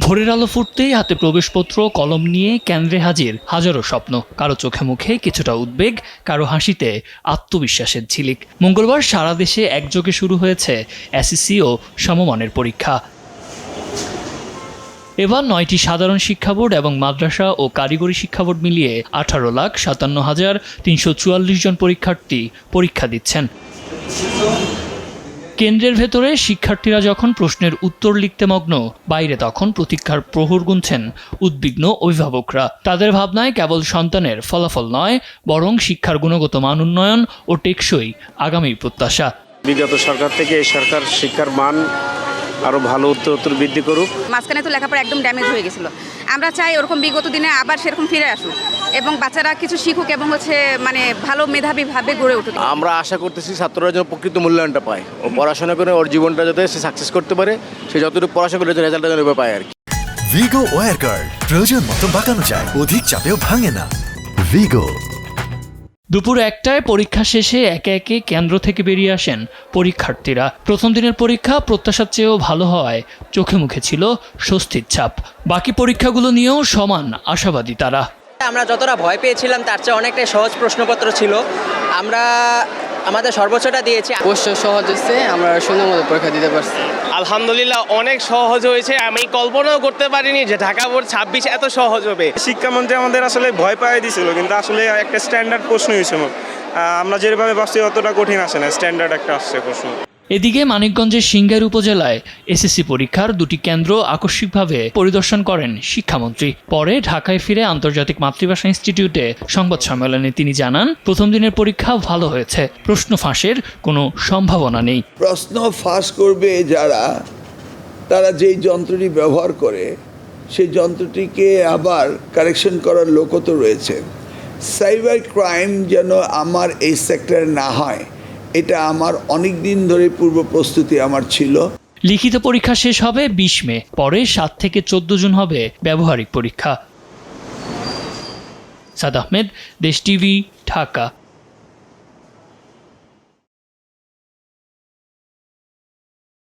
ভোরের আলো ফুটতেই হাতে প্রবেশপত্র কলম নিয়ে কেন্দ্রে হাজির হাজারো স্বপ্ন, কারো চোখে মুখে কিছুটা উদ্বেগ, কারো হাসিতে আত্মবিশ্বাসের ঝিলিক। মঙ্গলবার সারা দেশে একযোগে শুরু হয়েছে এসএসসি ও সমমানের পরীক্ষা। এবার 9টি সাধারণ শিক্ষা বোর্ড এবং মাদ্রাসা ও কারিগরি শিক্ষা বোর্ড মিলিয়ে 18,57,344 জন পরীক্ষার্থী পরীক্ষা দিচ্ছেন। কেন্দ্রের ভেতরে শিক্ষার্থীরা যখন প্রশ্নের উত্তর লিখতে মগ্ন, বাইরে তখন প্রতীক্ষার প্রহর গুনছেন উদ্বিগ্ন অভিভাবকরা। তাদের ভাবনায় কেবল সন্তানের ফলাফল নয়, বরং শিক্ষার গুণগত মান উন্নয়ন ও টেকসই আগামী প্রত্যাশা। বিগত সরকার থেকে এই সরকার শিক্ষার মান আরো ভালো উত্তর বৃদ্ধি করুক। মাঝখানে তো লেখাপড়া একদম ড্যামেজ হয়ে গেছিল। আমরা চাই ওরকম বিগত দিনে আবার সেরকম ফিরে আসুক এবং বাচ্চারা কিছু শিখুক এবং মানে ভালো মেধাবীভাবে গড়ে উঠুক। আমরা আশা করতেছি ছাত্ররা যেন প্রকৃত মূল্যায়নটা পায়, ও পড়াশোনা করে ওর জীবনটা যাতে সে সাকসেস করতে পারে, সে যতটুকু পড়াশোনা করে রেজাল্টটা যেন পায় আর কি। ভিগো ওয়্যার গার্ড প্রয়োজন মতো বাঁকানো যায়, অধিক চাপেও ভাঙে না। ভিগো। দুপুর 1টায় পরীক্ষা শেষে একে একে কেন্দ্র থেকে বেরিয়ে আসেন পরীক্ষার্থীরা। প্রথম দিনের পরীক্ষা প্রত্যাশার চেয়েও ভালো হওয়ায় চোখে মুখে ছিল স্বস্তির ছাপ। বাকি পরীক্ষাগুলো নিয়েও সমান আশাবাদী তারা। আমরা যতটা ভয় পেয়েছিলাম তার চেয়ে অনেকটাই সহজ প্রশ্নপত্র ছিল। আমরা আমাদের সর্বোচ্চটা দিয়েছি। অবশ্য সহজ হচ্ছে, আমরা সুন্দর মতো পরীক্ষা দিতে পারছি। আলহামদুলিল্লাহ অনেক সহজ হয়েছে। আমি কল্পনাও করতে পারিনি যে ঢাকা বোর্ড 26 এত সহজ হবে। শিক্ষামন্ত্রী আমাদের আসলে ভয় পাইয়ে দিয়েছিল, কিন্তু আসলে একটা স্ট্যান্ডার্ড প্রশ্ন হয়েছিল। আমরা যেভাবে ভাবছি অতটা কঠিন আসে না, স্ট্যান্ডার্ড একটা আসছে প্রশ্ন। এদিকে মানিকগঞ্জের সিংগাইর উপজেলায় এসএসসি পরীক্ষার 2টি কেন্দ্র আকস্মিকভাবে পরিদর্শন করেন শিক্ষামন্ত্রী। পরে ঢাকায় ফিরে আন্তর্জাতিক মাতৃভাষা ইনস্টিটিউটে সংবাদ সম্মেলনে তিনি জানান, প্রথম দিনের পরীক্ষা ভালো হয়েছে, প্রশ্ন ফাঁসের কোনো সম্ভাবনা নেই। প্রশ্ন ফাঁস করবে যারা, তারা যেই যন্ত্রটি ব্যবহার করে সেই যন্ত্রটিকে আবার কারেকশন করার লোকও তো রয়েছে। সাইবার ক্রাইম যেন আমার এই সেক্টরে না হয়, এটা আমার অনেক দিন ধরে পূর্ব প্রস্তুতি আমার ছিল। লিখিত পরীক্ষা শেষ হবে 20 মে, পরে 7 থেকে 14 জুন হবে ব্যবহারিক পরীক্ষা। সাদ আহমেদ, দেশ টিভি, ঢাকা।